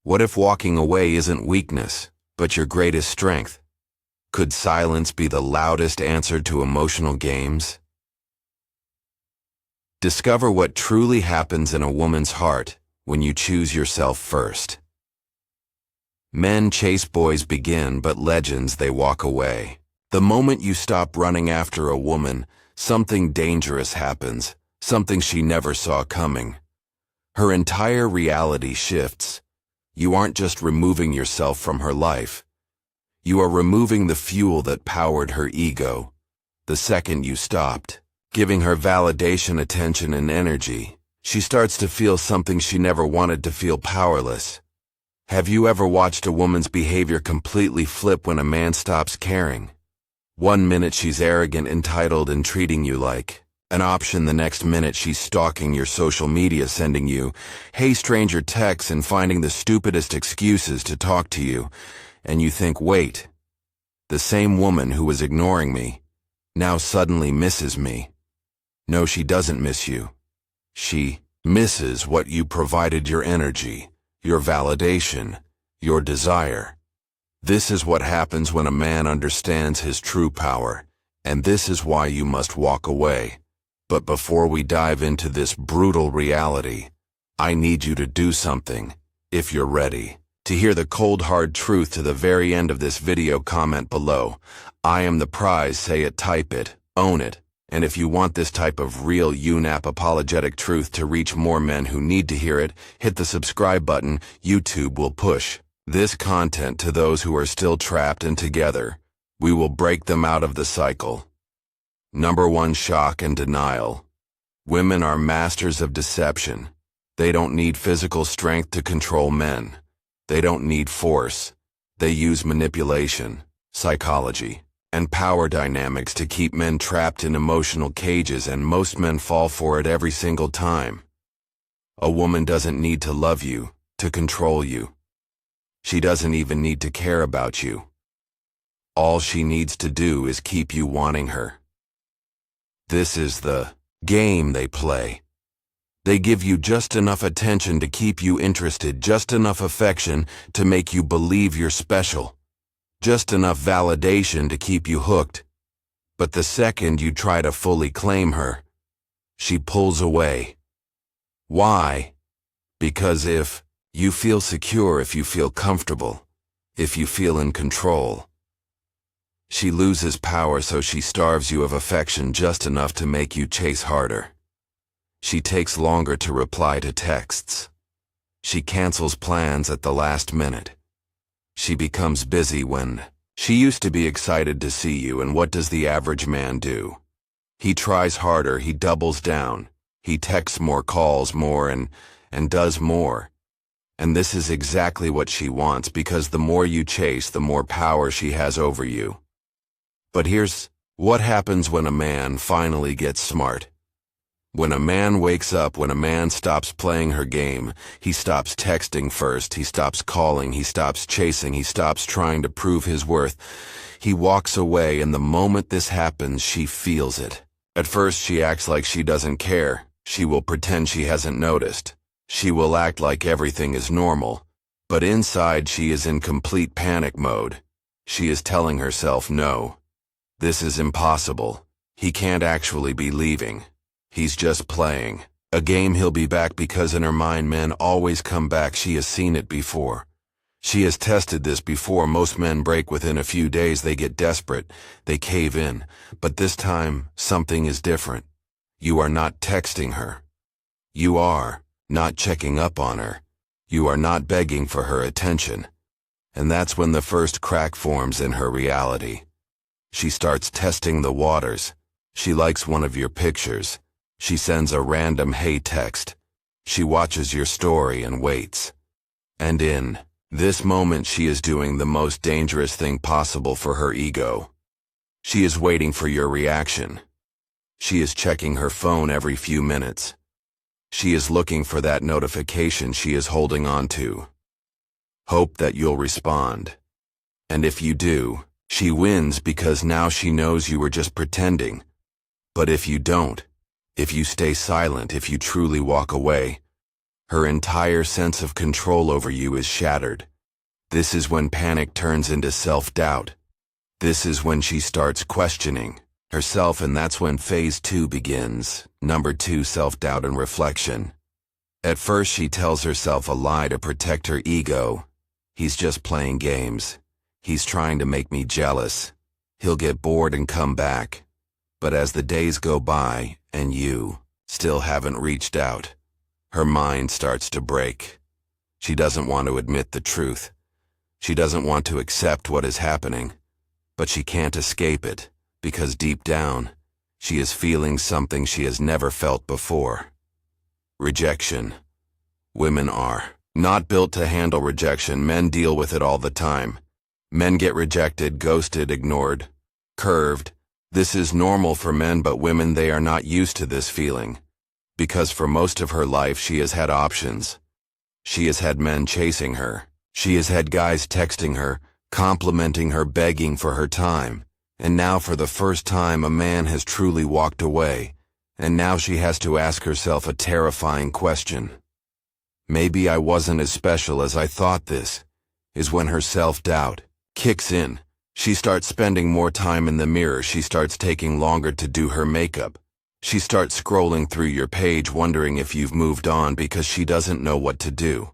What if walking away isn't weakness, but your greatest strength? Could silence be the loudest answer to emotional games? Discover what truly happens in a woman's heart when you choose yourself first. Men chase boys begin, but legends they walk away. The moment you stop running after a woman, something dangerous happens, something she never saw coming. Her entire reality shifts. You aren't just removing yourself from her life. You are removing the fuel that powered her ego. The second you stopped giving her validation, attention, and energy, she starts to feel something she never wanted to feel: powerless. Have you ever watched a woman's behavior completely flip when a man stops caring? One minute she's arrogant, entitled, and treating you like an option. The next minute she's stalking your social media, sending you "Hey stranger" texts and finding the stupidest excuses to talk to you. And you think, wait, the same woman who was ignoring me now suddenly misses me. No, she doesn't miss you. She misses what you provided: your energy, your validation, your desire. This is what happens when a man understands his true power, and this is why you must walk away. But before we dive into this brutal reality, I need you to do something, if you're ready. To hear the cold hard truth to the very end of this video, comment below. I am the prize, say it, type it, own it. And if you want this type of real UNAP apologetic truth to reach more men who need to hear it, hit the subscribe button. YouTube will push this content to those who are still trapped, and together, we will break them out of the cycle. Number 1, shock and denial. Women are masters of deception. They don't need physical strength to control men. They don't need force. They use manipulation, psychology, and power dynamics to keep men trapped in emotional cages, and most men fall for it every single time. A woman doesn't need to love you to control you. She doesn't even need to care about you. All she needs to do is keep you wanting her. This is the game they play. They give you just enough attention to keep you interested, just enough affection to make you believe you're special, just enough validation to keep you hooked. But the second you try to fully claim her, she pulls away. Why? Because if you feel secure, if you feel comfortable, if you feel in control, she loses power, so she starves you of affection just enough to make you chase harder. She takes longer to reply to texts. She cancels plans at the last minute. She becomes busy when she used to be excited to see you. And what does the average man do? He tries harder, he doubles down, he texts more, calls more, and does more. And this is exactly what she wants, because the more you chase, the more power she has over you. But here's what happens when a man finally gets smart. When a man wakes up, when a man stops playing her game, he stops texting first, he stops calling, he stops chasing, he stops trying to prove his worth. He walks away, and the moment this happens, she feels it. At first, she acts like she doesn't care. She will pretend she hasn't noticed. She will act like everything is normal. But inside, she is in complete panic mode. She is telling herself, no, this is impossible. He can't actually be leaving. He's just playing a game. He'll be back, because in her mind, men always come back. She has seen it before. She has tested this before. Most men break within a few days. They get desperate. They cave in. But this time, something is different. You are not texting her. You are not checking up on her. You are not begging for her attention. And that's when the first crack forms in her reality. She starts testing the waters. She likes one of your pictures. She sends a random "hey" text. She watches your story and waits. And in this moment, she is doing the most dangerous thing possible for her ego. She is waiting for your reaction. She is checking her phone every few minutes. She is looking for that notification she is holding on to. Hope that you'll respond. And if you do, she wins, because now she knows you were just pretending. But if you don't, if you stay silent, if you truly walk away, Her entire sense of control over you is shattered. This is when panic turns into self-doubt. This is when she starts questioning herself, and that's when phase 2 begins. Number 2, self-doubt and reflection. At first she tells herself a lie to protect her ego. He's just playing games. He's trying to make me jealous. He'll get bored and come back. But as the days go by, and you still haven't reached out, her mind starts to break. She doesn't want to admit the truth. She doesn't want to accept what is happening. But she can't escape it, because deep down, she is feeling something she has never felt before. Rejection. Women are not built to handle rejection. Men deal with it all the time. Men get rejected, ghosted, ignored, curved. This is normal for men, but women, they are not used to this feeling. Because for most of her life she has had options. She has had men chasing her. She has had guys texting her, complimenting her, begging for her time. And now for the first time a man has truly walked away. And now she has to ask herself a terrifying question. Maybe I wasn't as special as I thought. This is when her self-doubt kicks in. She starts spending more time in the mirror. She starts taking longer to do her makeup. She starts scrolling through your page wondering if you've moved on, because she doesn't know what to do.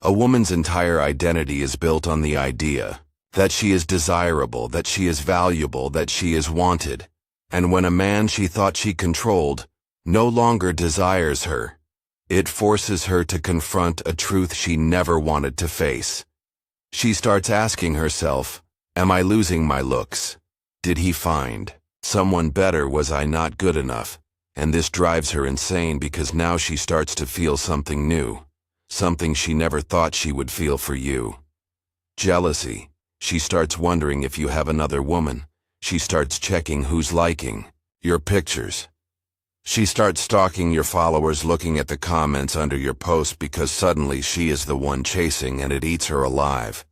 A woman's entire identity is built on the idea that she is desirable, that she is valuable, that she is wanted. And when a man she thought she controlled no longer desires her, it forces her to confront a truth she never wanted to face. She starts asking herself, am I losing my looks? Did he find someone better? Was I not good enough? And this drives her insane, because now she starts to feel something new, something she never thought she would feel for you. Jealousy. She starts wondering if you have another woman. She starts checking who's liking your pictures. She starts stalking your followers, looking at the comments under your post, because suddenly she is the one chasing, and it eats her alive.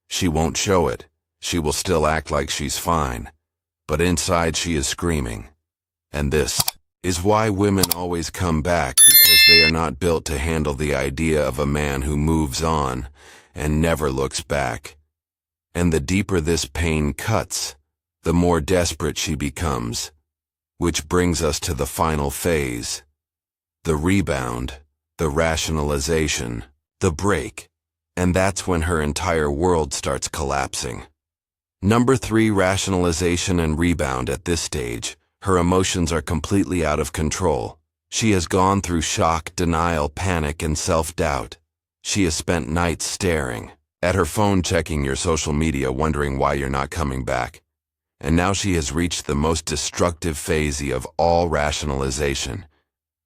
She won't show it. She will still act like she's fine. But inside she is screaming. And this is why women always come back, because they are not built to handle the idea of a man who moves on and never looks back. And the deeper this pain cuts, the more desperate she becomes. Which brings us to the final phase. The rebound, the rationalization, the break. And that's when her entire world starts collapsing. Number 3, rationalization and rebound. At this stage, her emotions are completely out of control. She has gone through shock, denial, panic, and self-doubt. She has spent nights staring at her phone, checking your social media, wondering why you're not coming back. And now she has reached the most destructive phase of all, rationalization.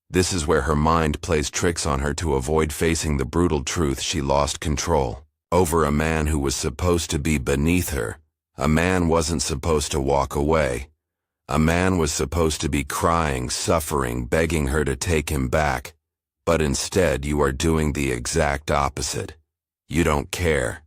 This is where her mind plays tricks on her to avoid facing the brutal truth. She lost control over a man who was supposed to be beneath her. A man wasn't supposed to walk away. A man was supposed to be crying, suffering, begging her to take him back. But instead you are doing the exact opposite. You don't care.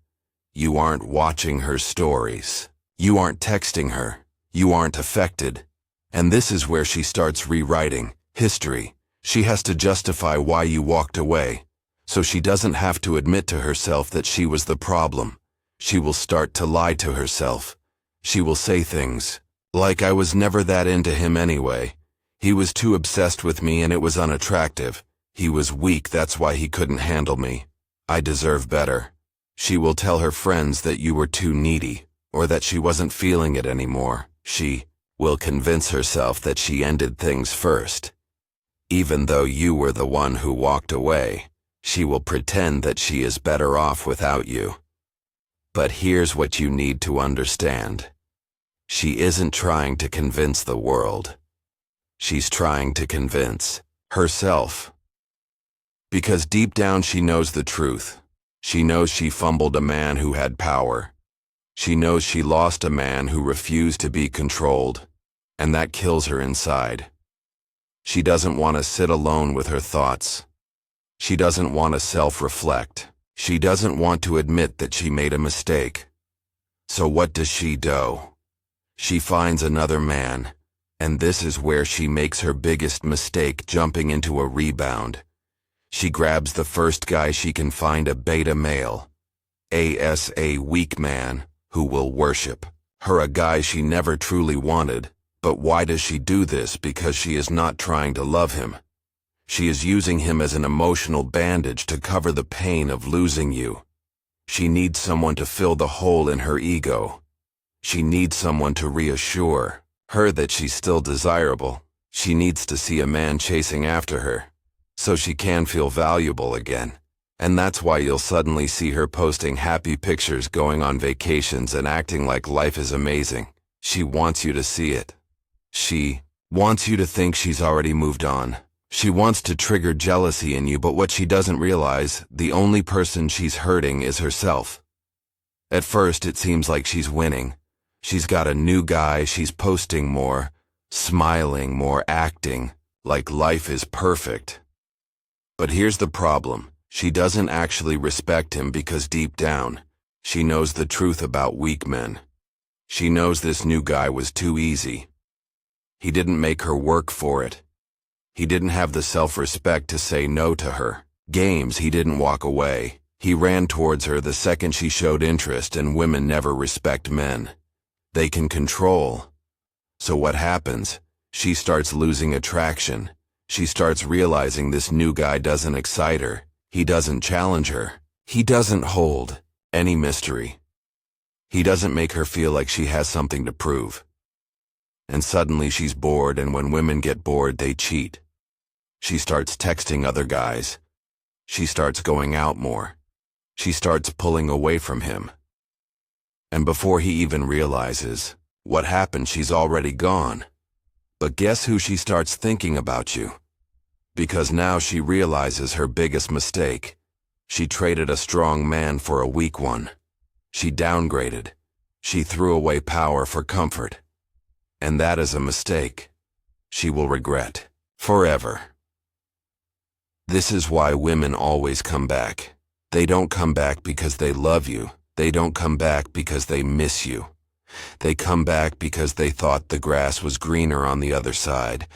You aren't watching her stories. You aren't texting her. You aren't affected. And this is where she starts rewriting history. She has to justify why you walked away, so she doesn't have to admit to herself that she was the problem. She will start to lie to herself. She will say things like, I was never that into him anyway. He was too obsessed with me and it was unattractive. He was weak, that's why he couldn't handle me. I deserve better. She will tell her friends that you were too needy, or that she wasn't feeling it anymore. She will convince herself that she ended things first. Even though you were the one who walked away, she will pretend that she is better off without you. But here's what you need to understand. She isn't trying to convince the world. She's trying to convince herself. Because deep down she knows the truth. She knows she fumbled a man who had power. She knows she lost a man who refused to be controlled. And that kills her inside. She doesn't want to sit alone with her thoughts. She doesn't want to self-reflect. She doesn't want to admit that she made a mistake. So what does she do? She finds another man, and this is where she makes her biggest mistake, jumping into a rebound. She grabs the first guy she can find, a beta male. A weak man who will worship her, a guy she never truly wanted. But why does she do this? Because she is not trying to love him. She is using him as an emotional bandage to cover the pain of losing you. She needs someone to fill the hole in her ego. She needs someone to reassure her that she's still desirable. She needs to see a man chasing after her, so she can feel valuable again. And that's why you'll suddenly see her posting happy pictures, going on vacations, and acting like life is amazing. She wants you to see it. She wants you to think she's already moved on. She wants to trigger jealousy in you, but what she doesn't realize, the only person she's hurting is herself. At first, it seems like she's winning. She's got a new guy, she's posting more, smiling more, acting like life is perfect. But here's the problem. She doesn't actually respect him, because deep down, she knows the truth about weak men. She knows this new guy was too easy. He didn't make her work for it. He didn't have the self-respect to say no to her games. He didn't walk away. He ran towards her the second she showed interest, and women never respect men. They can control. So what happens? She starts losing attraction. She starts realizing this new guy doesn't excite her. He doesn't challenge her. He doesn't hold any mystery. He doesn't make her feel like she has something to prove. And suddenly she's bored, and when women get bored, they cheat. She starts texting other guys. She starts going out more. She starts pulling away from him. And before he even realizes what happened, she's already gone. But guess who she starts thinking about? You. Because now she realizes her biggest mistake. She traded a strong man for a weak one. She downgraded. She threw away power for comfort. And that is a mistake she will regret forever. This is why women always come back. They don't come back because they love you. They don't come back because they miss you. They come back because they thought the grass was greener on the other side,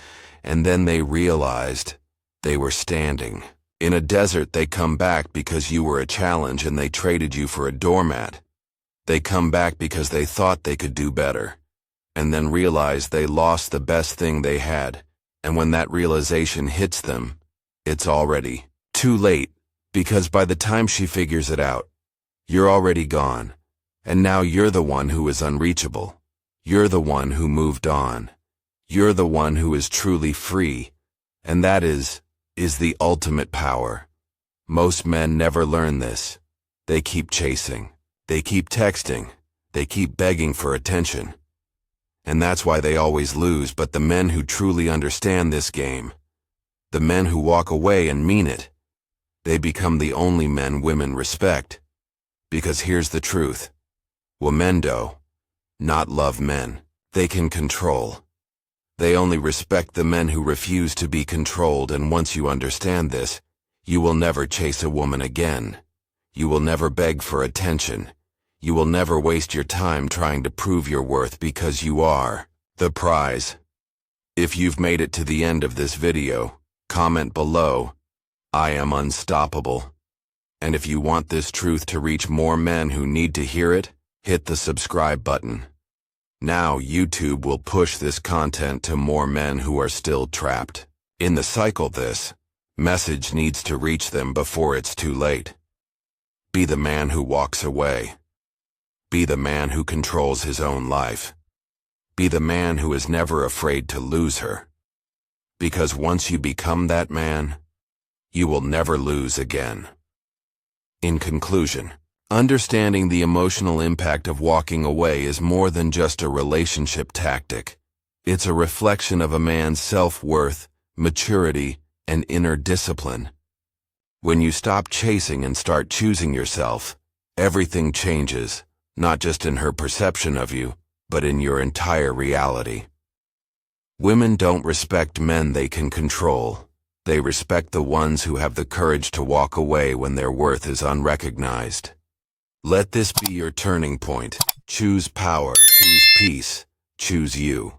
and then they realized they were standing in a desert. They come back because you were a challenge and they traded you for a doormat. They come back because they thought they could do better, and then realized they lost the best thing they had. And when that realization hits them, it's already too late, because by the time she figures it out, you're already gone. And now you're the one who is unreachable. You're the one who moved on. You're the one who is truly free. And that is the ultimate power. Most men never learn this. They keep chasing. They keep texting. They keep begging for attention. And that's why they always lose. But the men who truly understand this game, the men who walk away and mean it, they become the only men women respect. Because here's the truth. Women do not love men they can control. They only respect the men who refuse to be controlled. And once you understand this, you will never chase a woman again. You will never beg for attention. You will never waste your time trying to prove your worth, because you are the prize. If you've made it to the end of this video, comment below, "I am unstoppable." And if you want this truth to reach more men who need to hear it, hit the subscribe button. Now YouTube will push this content to more men who are still trapped in the cycle. This message needs to reach them before it's too late. Be the man who walks away. Be the man who controls his own life. Be the man who is never afraid to lose her. Because once you become that man, you will never lose again. In conclusion, understanding the emotional impact of walking away is more than just a relationship tactic. It's a reflection of a man's self-worth, maturity, and inner discipline. When you stop chasing and start choosing yourself, everything changes, not just in her perception of you, but in your entire reality. Women don't respect men they can control. They respect the ones who have the courage to walk away when their worth is unrecognized. Let this be your turning point. Choose power, choose peace, choose you.